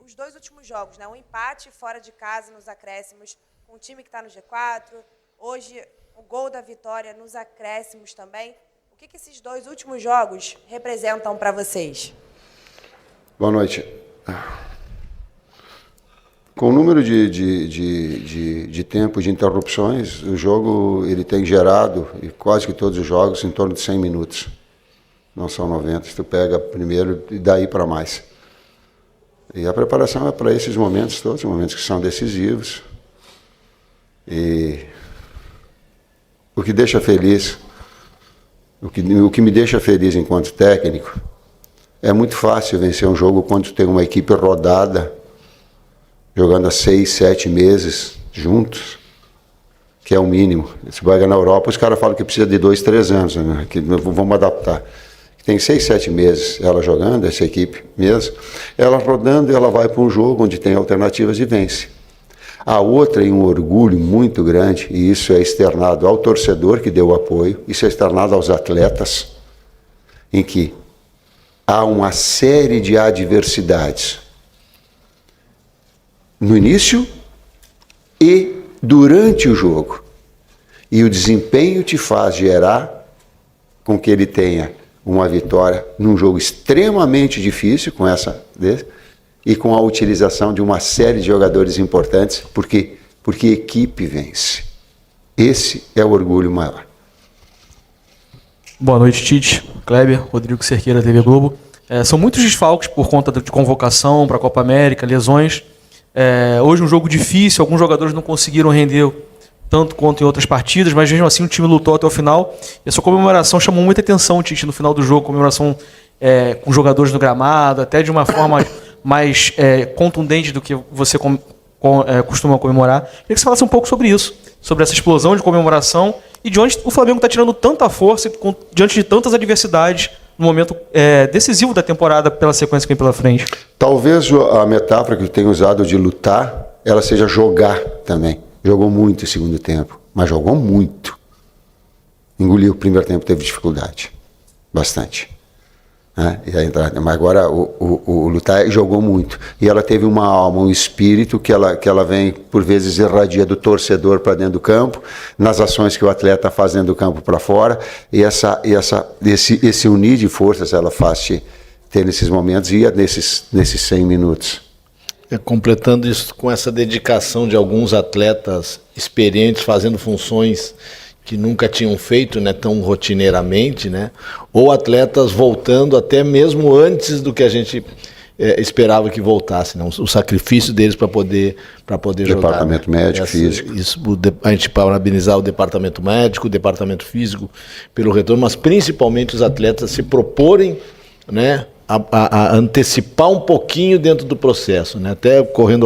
os dois últimos jogos, né? Um empate fora de casa nos acréscimos com o time que está no G4. Hoje, o gol da vitória nos acréscimos também. O que esses dois últimos jogos representam para vocês? Boa noite. Com o número de tempo de interrupções, o jogo ele tem gerado, e quase que todos os jogos, em torno de 100 minutos. Não são 90, se tu pega primeiro e daí para mais. E a preparação é para esses momentos todos, momentos que são decisivos. E o que deixa feliz, o que me deixa feliz enquanto técnico, é muito fácil vencer um jogo quando tu tem uma equipe rodada, jogando há 6, 7 meses juntos, que é o mínimo. Se vai na Europa, os caras falam que precisa de 2, 3 anos, né? Que vamos adaptar. Tem 6, 7 meses ela jogando, essa equipe mesmo, ela rodando, ela vai para um jogo onde tem alternativas e vence. A outra, em um orgulho muito grande, e isso é externado ao torcedor que deu apoio, isso é externado aos atletas, em que há uma série de adversidades no início e durante o jogo. E o desempenho te faz gerar com que ele tenha uma vitória num jogo extremamente difícil, com essa e com a utilização de uma série de jogadores importantes, porque equipe vence. Esse é o orgulho maior. Boa noite, Tite, Kleber, Rodrigo Cerqueira, TV Globo. São muitos desfalques por conta de convocação para a Copa América, lesões. Hoje um jogo difícil, alguns jogadores não conseguiram render tanto quanto em outras partidas, mas mesmo assim o time lutou até o final. E a sua comemoração chamou muita atenção, Tite, no final do jogo, comemoração com jogadores no gramado, até de uma forma mais contundente do que você costuma comemorar. Queria que você falasse um pouco sobre isso, sobre essa explosão de comemoração e de onde o Flamengo está tirando tanta força diante de tantas adversidades no momento decisivo da temporada, pela sequência que vem pela frente. Talvez a metáfora que eu tenho usado de lutar, ela seja jogar também. Jogou muito o segundo tempo, mas jogou muito. Engoliu o primeiro tempo, teve dificuldade. Bastante. Mas agora o lutar jogou muito. E ela teve uma alma, um espírito que ela vem, por vezes, irradia do torcedor para dentro do campo, nas ações que o atleta faz dentro do campo para fora. E esse unir de forças ela faz ter nesses momentos e nesses 100 minutos. Completando isso com essa dedicação de alguns atletas experientes fazendo funções que nunca tinham feito, né, tão rotineiramente, né, ou atletas voltando até mesmo antes do que a gente esperava que voltasse, né, o sacrifício deles para poder jogar. Departamento médico, físico. A gente parabenizar o departamento médico, o departamento físico pelo retorno, mas principalmente os atletas se proporem, né, a antecipar um pouquinho dentro do processo, né, até correndo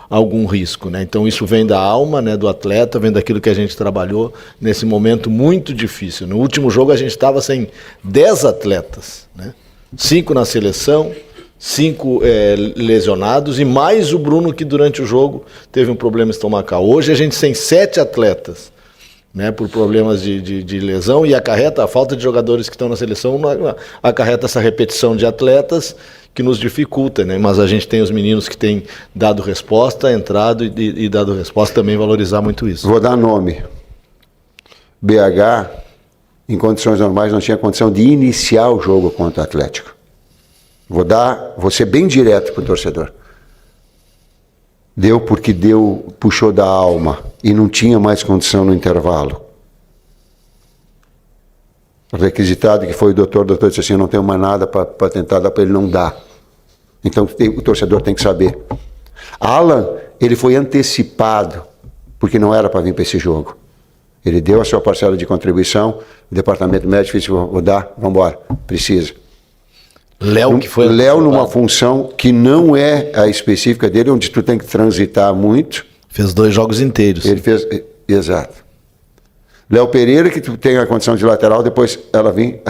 algum risco, né? Então isso vem da alma, né, do atleta, vem daquilo que a gente trabalhou nesse momento muito difícil. No último jogo a gente estava sem 10 atletas, né? 5 na seleção, 5 lesionados e mais o Bruno que durante o jogo teve um problema estomacal. Hoje a gente tem 7 atletas, né, por problemas de lesão e a falta de jogadores que estão na seleção acarreta essa repetição de atletas que nos dificulta, né? Mas a gente tem os meninos que têm dado resposta, entrado e dado resposta, também valorizar muito isso. Vou dar nome. BH, em condições normais, não tinha condição de iniciar o jogo contra o Atlético. Vou ser bem direto para o torcedor. Deu porque puxou da alma e não tinha mais condição no intervalo. Requisitado que foi o doutor disse assim, eu não tenho mais nada para tentar dar para ele, não dá. Então o torcedor tem que saber. Alan, ele foi antecipado, porque não era para vir para esse jogo. Ele deu a sua parcela de contribuição, o departamento médico disse, vou dar, vamos embora, precisa. Léo numa função que não é a específica dele, onde tu tem que transitar muito. Fez 2 jogos inteiros. Ele fez, exato. Léo Pereira, que tem a condição de lateral, depois ela vem...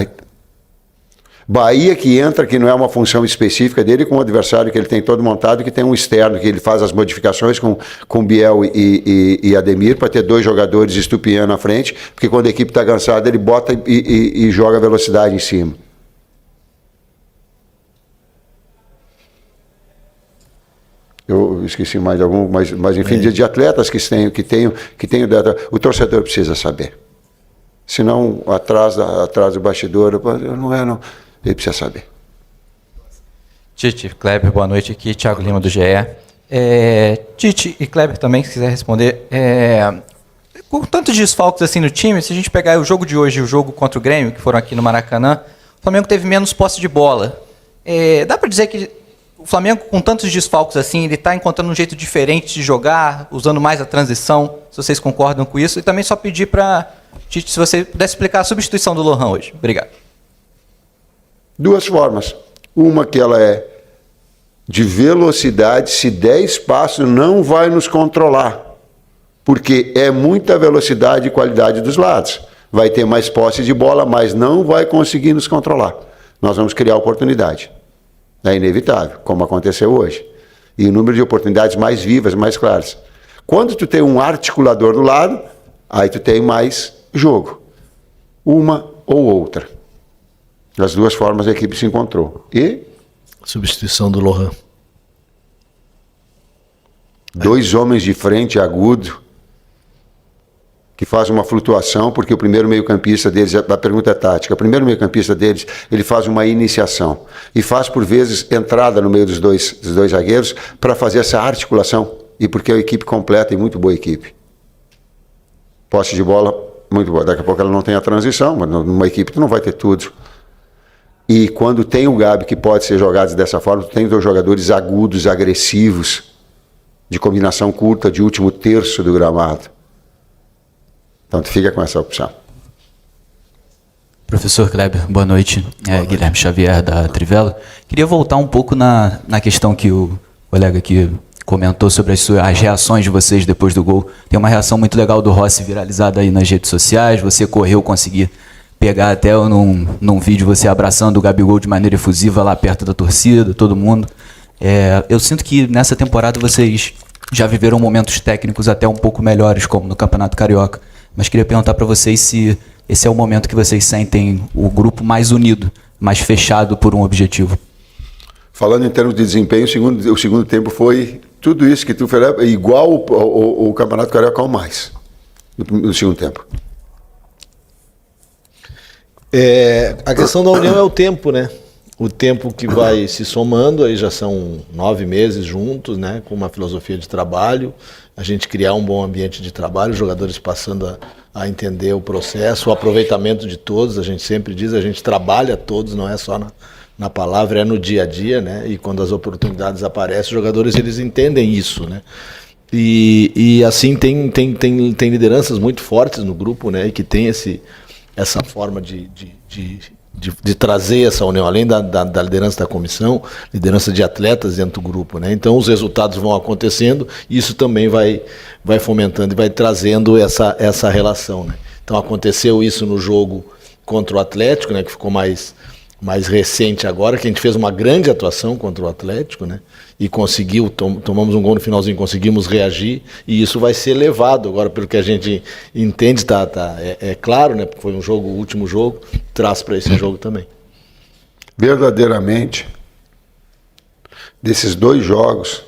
Bahia, que entra, que não é uma função específica dele, com um adversário que ele tem todo montado, que tem um externo, que ele faz as modificações com Biel e Ademir, para ter 2 jogadores Estupiñán na frente, porque quando a equipe está cansada, ele bota e joga velocidade em cima. Eu esqueci mais de algum, mas enfim, de atletas que tenham o torcedor precisa saber. Senão, atrás do bastidor, não. Ele precisa saber. Tite, Kleber, boa noite. Aqui, Thiago Lima, do GE. Tite e Kleber também, se quiser responder. Com tantos desfalques assim no time, se a gente pegar o jogo de hoje e o jogo contra o Grêmio, que foram aqui no Maracanã, o Flamengo teve menos posse de bola. Dá para dizer que o Flamengo, com tantos desfalques assim, ele está encontrando um jeito diferente de jogar, usando mais a transição, se vocês concordam com isso. E também só pedir para Tite, se você pudesse explicar a substituição do Lohan hoje. Obrigado. Duas formas. Uma que ela é de velocidade, se der espaço não vai nos controlar, porque é muita velocidade e qualidade dos lados. Vai ter mais posse de bola, mas não vai conseguir nos controlar. Nós vamos criar oportunidade. É inevitável, como aconteceu hoje. E o número de oportunidades mais vivas, mais claras. Quando tu tem um articulador do lado, aí tu tem mais jogo. Uma ou outra. Das duas formas a equipe se encontrou. E? Substituição do Lohan. Dois homens de frente agudo, que faz uma flutuação, porque o primeiro meio-campista deles, a pergunta é tática, o primeiro meio-campista deles, ele faz uma iniciação e faz, por vezes, entrada no meio dos dois zagueiros para fazer essa articulação, e porque é uma equipe completa e muito boa equipe. Posse de bola, muito boa. Daqui a pouco ela não tem a transição, mas numa equipe tu não vai ter tudo. E quando tem o Gabi que pode ser jogado dessa forma, tu tem dois jogadores agudos, agressivos, de combinação curta, de último terço do gramado. Então, tu fica com essa opção. Professor Kleber, boa noite. Guilherme Xavier, da Trivela. Queria voltar um pouco na questão que o colega aqui comentou sobre as reações de vocês depois do gol. Tem uma reação muito legal do Rossi viralizada aí nas redes sociais. Você correu, conseguir pegar até num vídeo você abraçando o Gabigol de maneira efusiva lá perto da torcida, todo mundo. Eu sinto que nessa temporada vocês já viveram momentos técnicos até um pouco melhores, como no Campeonato Carioca. Mas queria perguntar para vocês se esse é o momento que vocês sentem o grupo mais unido, mais fechado por um objetivo. Falando em termos de desempenho, o segundo tempo foi tudo isso que tu fez, igual o Campeonato Carioca ou mais, no segundo tempo. A questão da união é o tempo, né? O tempo que vai se somando, aí já são 9 meses juntos, né? Com uma filosofia de trabalho, a gente criar um bom ambiente de trabalho, os jogadores passando a entender o processo, o aproveitamento de todos, a gente sempre diz, a gente trabalha todos, não é só na palavra, é no dia a dia, né? E quando as oportunidades aparecem, os jogadores eles entendem isso, né? E assim tem lideranças muito fortes no grupo, né? E que tem essa forma de trazer essa união, além da liderança da comissão, liderança de atletas dentro do grupo, né? Então os resultados vão acontecendo e isso também vai fomentando e vai trazendo essa relação, né? Então aconteceu isso no jogo contra o Atlético, né? Que ficou mais recente agora, que a gente fez uma grande atuação contra o Atlético, né? E conseguiu, tomamos um gol no finalzinho, conseguimos reagir, e isso vai ser levado agora, pelo que a gente entende, é claro, né? Porque foi o último jogo, traz para esse jogo também. Verdadeiramente, desses dois jogos,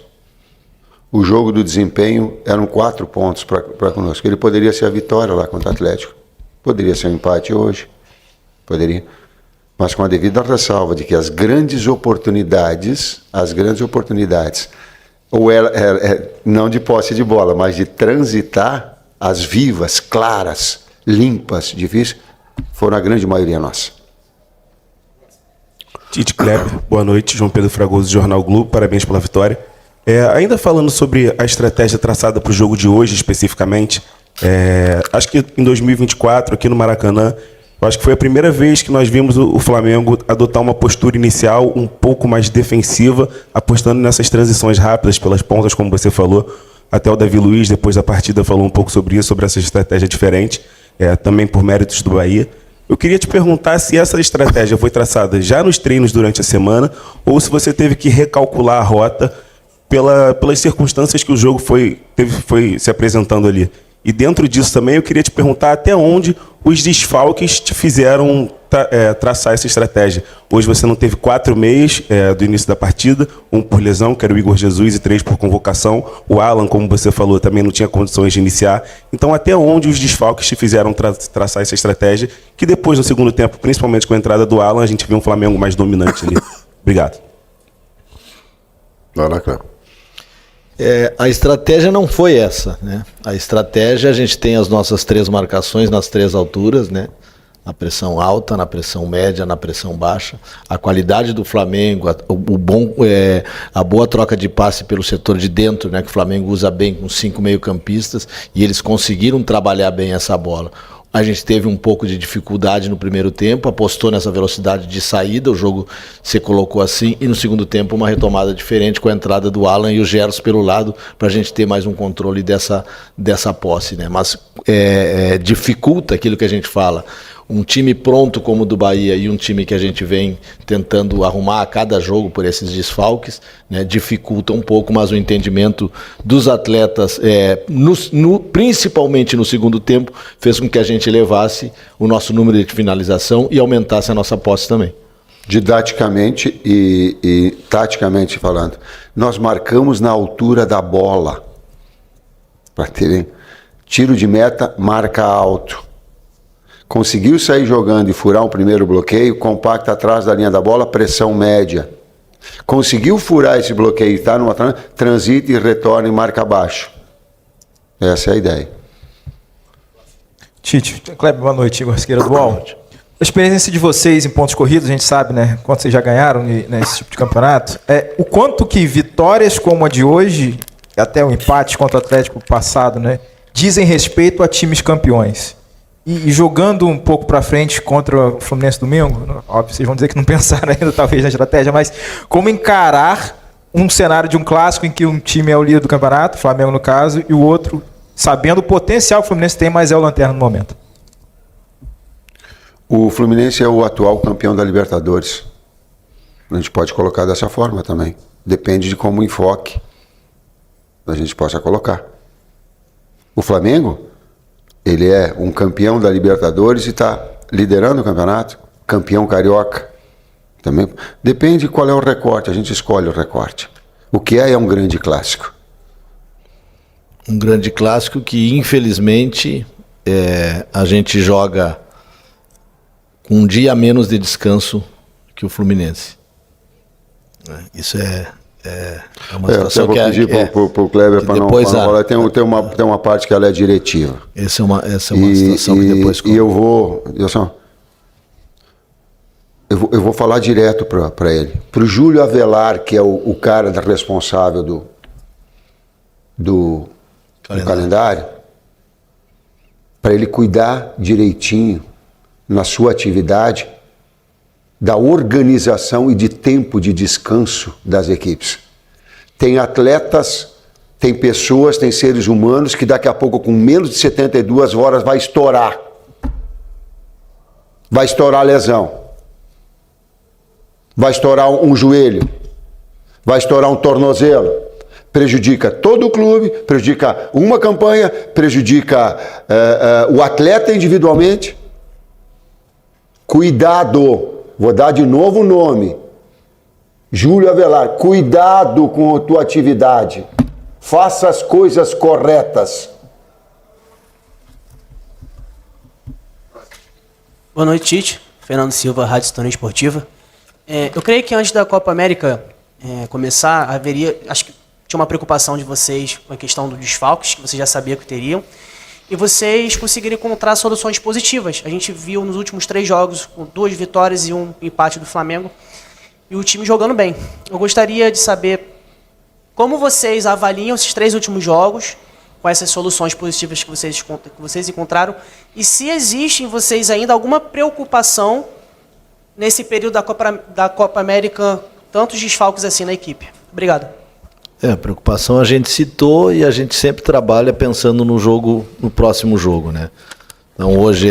o jogo do desempenho eram 4 pontos para conosco. Ele poderia ser a vitória lá contra o Atlético, poderia ser um empate hoje, poderia. Mas com a devida ressalva de que as grandes oportunidades, ou não de posse de bola, mas de transitar, as vivas, claras, limpas, difíceis, foram a grande maioria nossa. Tite, Kleber, boa noite. João Pedro Fragoso, Jornal Globo, parabéns pela vitória. Ainda falando sobre a estratégia traçada para o jogo de hoje especificamente, acho que em 2024, aqui no Maracanã, eu acho que foi a primeira vez que nós vimos o Flamengo adotar uma postura inicial um pouco mais defensiva, apostando nessas transições rápidas pelas pontas, como você falou. Até o Davi Luiz, depois da partida, falou um pouco sobre isso, sobre essa estratégia diferente, também por méritos do Bahia. Eu queria te perguntar se essa estratégia foi traçada já nos treinos durante a semana ou se você teve que recalcular a rota pelas circunstâncias que o jogo foi se apresentando ali. E dentro disso também eu queria te perguntar até onde os desfalques te fizeram traçar essa estratégia. Hoje você não teve 4 meias do início da partida, 1 por lesão, que era o Igor Jesus, e 3 por convocação. O Alan, como você falou, também não tinha condições de iniciar. Então até onde os desfalques te fizeram traçar essa estratégia, que depois no segundo tempo, principalmente com a entrada do Alan, a gente viu um Flamengo mais dominante ali. Obrigado. Vai lá, Cléber. A estratégia não foi essa, né? A estratégia, a gente tem as nossas 3 marcações nas 3 alturas, né? Na pressão alta, na pressão média, na pressão baixa. A qualidade do Flamengo, a boa troca de passe pelo setor de dentro, né? Que o Flamengo usa bem com 5 meio-campistas, e eles conseguiram trabalhar bem essa bola. A gente teve um pouco de dificuldade no primeiro tempo, apostou nessa velocidade de saída, o jogo se colocou assim, e no segundo tempo uma retomada diferente com a entrada do Alan e o Gerson pelo lado, para a gente ter mais um controle dessa posse, né? Mas dificulta aquilo que a gente fala. Um time pronto como o do Bahia e um time que a gente vem tentando arrumar a cada jogo por esses desfalques, né, dificulta um pouco, mas o entendimento dos atletas, principalmente no segundo tempo, fez com que a gente elevasse o nosso número de finalização e aumentasse a nossa posse também. Didaticamente e taticamente falando, nós marcamos na altura da bola. Para terem tiro de meta, marca alto. Conseguiu sair jogando e furar um primeiro bloqueio, compacta atrás da linha da bola, pressão média. Conseguiu furar esse bloqueio, está numa transita e retorna e marca baixo. Essa é a ideia. Tite, Kleber, boa noite, Igor Siqueira do UOL. A experiência de vocês em pontos corridos, a gente sabe, né, quanto vocês já ganharam nesse tipo de campeonato, o quanto que vitórias como a de hoje, até o empate contra o Atlético passado, né, dizem respeito a times campeões. E jogando um pouco para frente contra o Fluminense domingo, óbvio, vocês vão dizer que não pensaram ainda talvez na estratégia, mas como encarar um cenário de um clássico em que um time é o líder do campeonato, Flamengo no caso, e o outro, sabendo o potencial que o Fluminense tem, mas é o lanterna no momento? O Fluminense é o atual campeão da Libertadores. A gente pode colocar dessa forma também. Depende de como o enfoque a gente possa colocar. O Flamengo, ele é um campeão da Libertadores e está liderando o campeonato, campeão carioca. Também depende qual é o recorte, a gente escolhe o recorte. O que é um grande clássico? Um grande clássico que, infelizmente, a gente joga com um dia a menos de descanso que o Fluminense. Isso é uma situação que eu vou pedir para o Kleber para não falar. Tem uma parte que ela é diretiva. Essa é uma situação que depois... E eu vou falar direto para ele. Para o Júlio Avelar, que é o cara responsável do calendário, para ele cuidar direitinho na sua atividade da organização e de tempo de descanso das equipes. Tem atletas, tem pessoas, tem seres humanos que daqui a pouco, com menos de 72 horas, vai estourar. Vai estourar a lesão. Vai estourar um joelho. Vai estourar um tornozelo. Prejudica todo o clube, prejudica uma campanha, prejudica o atleta individualmente. Cuidado. Vou dar de novo o nome. Júlio Avelar, cuidado com a tua atividade. Faça as coisas corretas. Boa noite, Tite. Fernando Silva, Rádio Sintonia Esportiva. Eu creio que antes da Copa América começar, acho que tinha uma preocupação de vocês com a questão dos desfalques, que vocês já sabiam que teriam, e vocês conseguiram encontrar soluções positivas. A gente viu nos últimos 3 jogos, com 2 vitórias e um empate do Flamengo, e o time jogando bem. Eu gostaria de saber como vocês avaliam esses 3 últimos jogos, com essas soluções positivas que vocês encontraram, e se existe em vocês ainda alguma preocupação nesse período da Copa América, tantos desfalques assim na equipe. Obrigado. A preocupação a gente citou e a gente sempre trabalha pensando no próximo jogo, né? Então hoje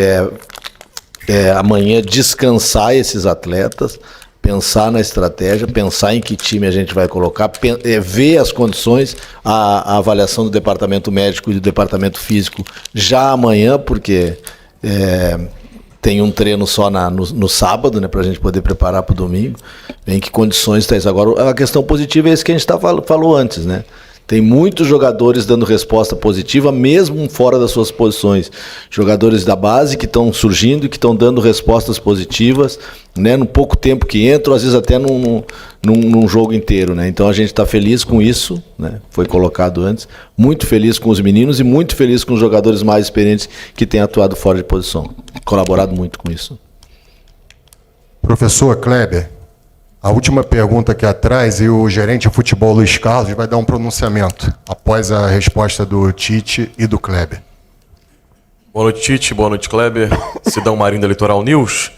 amanhã descansar esses atletas, Pensar na estratégia, pensar em que time a gente vai colocar, ver as condições, a avaliação do departamento médico e do departamento físico já amanhã, porque tem um treino só no sábado, né, para a gente poder preparar para o domingo. Em que condições está isso? Agora, a questão positiva é isso que a gente falou antes, né? Tem muitos jogadores dando resposta positiva, mesmo fora das suas posições. Jogadores da base que estão surgindo e que estão dando respostas positivas, né, no pouco tempo que entram, às vezes até num jogo inteiro, né? Então a gente está feliz com isso, né? Foi colocado antes. Muito feliz com os meninos e muito feliz com os jogadores mais experientes que têm atuado fora de posição. Colaborado muito com isso. Professor Kleber, a última pergunta aqui atrás, e o gerente de futebol Luiz Carlos vai dar um pronunciamento após a resposta do Tite e do Kleber. Boa noite, Tite. Boa noite, Kleber. Sidão Marinho da Litoral News.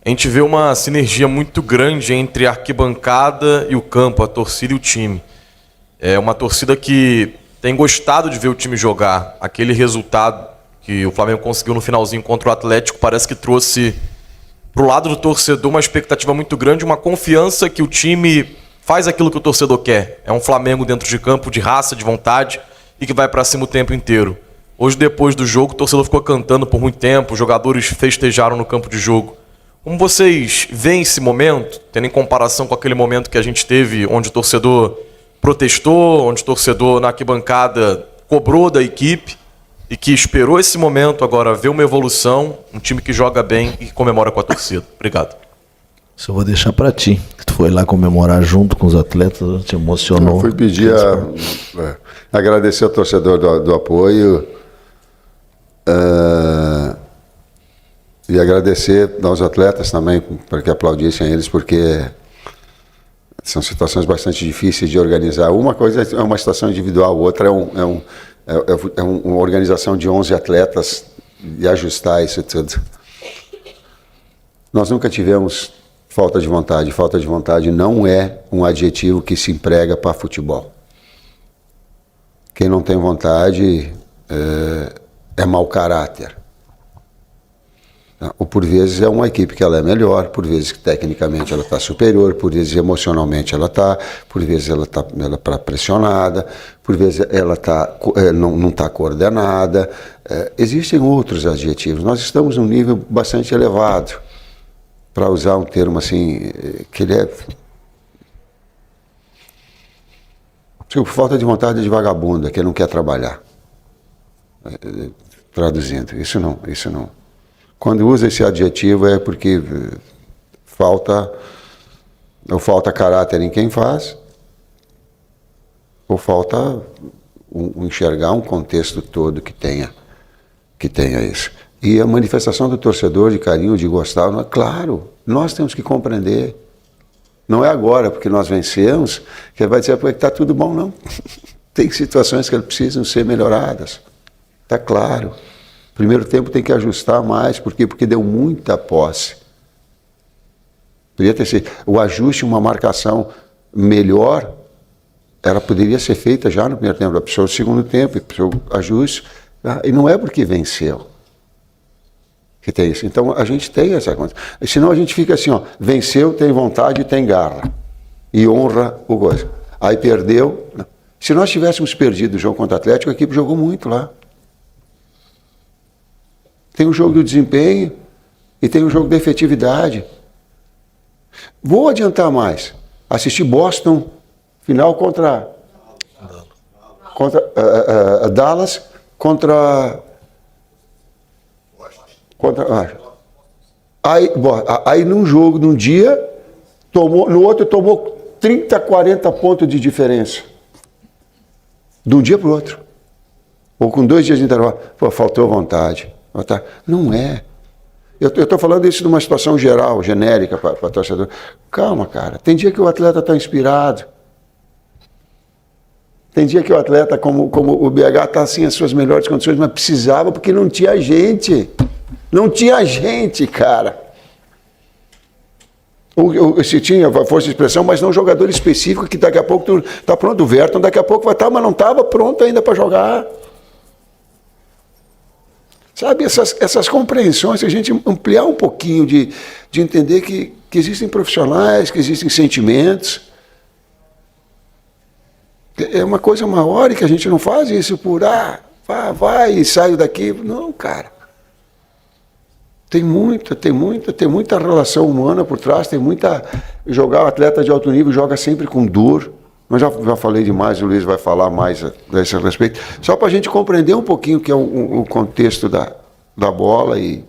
A gente vê uma sinergia muito grande entre a arquibancada e o campo, a torcida e o time. É uma torcida que tem gostado de ver o time jogar. Aquele resultado que o Flamengo conseguiu no finalzinho contra o Atlético parece que trouxe pro lado do torcedor uma expectativa muito grande, uma confiança que o time faz aquilo que o torcedor quer. É um Flamengo dentro de campo, de raça, de vontade e que vai para cima o tempo inteiro. Hoje, depois do jogo, o torcedor ficou cantando por muito tempo, os jogadores festejaram no campo de jogo. Como vocês veem esse momento, tendo em comparação com aquele momento que a gente teve, onde o torcedor protestou, onde o torcedor na arquibancada cobrou da equipe, e que esperou esse momento agora ver uma evolução, um time que joga bem e que comemora com a torcida. Obrigado. Isso eu vou deixar para ti. Tu foi lá comemorar junto com os atletas, te emocionou. Eu fui pedir agradecer ao torcedor do apoio e agradecer aos atletas também para que aplaudissem eles, porque são situações bastante difíceis de organizar. Uma coisa é uma situação individual, outra é uma organização de 11 atletas e ajustar isso tudo. Nós nunca tivemos falta de vontade. Falta de vontade não é um adjetivo que se emprega para futebol. Quem não tem vontade é mau caráter. Ou por vezes é uma equipe que ela é melhor, por vezes tecnicamente ela está superior, por vezes emocionalmente ela está, por vezes ela está pressionada, por vezes ela não está coordenada. Existem outros adjetivos. Nós estamos num nível bastante elevado, para usar um termo assim, que ele é... falta de vontade de vagabundo, que não quer trabalhar. Traduzindo, isso não. Quando usa esse adjetivo é porque falta caráter em quem faz, ou falta enxergar um contexto todo que tenha isso. E a manifestação do torcedor de carinho, de gostar, claro, nós temos que compreender. Não é agora, porque nós vencemos, que ele vai dizer que está tudo bom, não. Tem situações que precisam ser melhoradas. Está claro. Primeiro tempo tem que ajustar mais, por quê? Porque deu muita posse. Poderia ter sido o ajuste, uma marcação melhor, poderia ser feita já no primeiro tempo, a pessoa no segundo tempo, o ajuste, e não é porque venceu que tem isso. Então a gente tem essa coisa. Senão a gente fica assim, venceu, tem vontade e tem garra, e honra o coisa. Aí perdeu. Não. Se nós tivéssemos perdido o jogo contra o Atlético, a equipe jogou muito lá. Tem o jogo do desempenho e tem o jogo da efetividade. Vou adiantar mais. Assisti Boston, final contra Dallas, aí num jogo, num dia, no outro tomou 30, 40 pontos de diferença. De um dia para o outro. Ou com 2 dias de intervalo. Faltou vontade. Não é. Eu estou falando isso de uma situação geral, genérica para torcedor. Calma, cara. Tem dia que o atleta está inspirado. Tem dia que o atleta, como o BH, está assim, as suas melhores condições, mas precisava porque não tinha gente. Não tinha gente, cara. Se tinha força de expressão, mas não jogador específico que daqui a pouco está pronto. O Verton daqui a pouco vai estar, mas não estava pronto ainda para jogar. Sabe, essas compreensões, se a gente ampliar um pouquinho de entender que que existem profissionais, que existem sentimentos. É uma coisa maior e que a gente não faz isso por, vai e saio daqui. Não, cara. Tem muita relação humana por trás, tem muita... Jogar o atleta de alto nível joga sempre com dor. Mas já falei demais, o Luiz vai falar mais a esse respeito. Só para a gente compreender um pouquinho o que é o contexto da bola e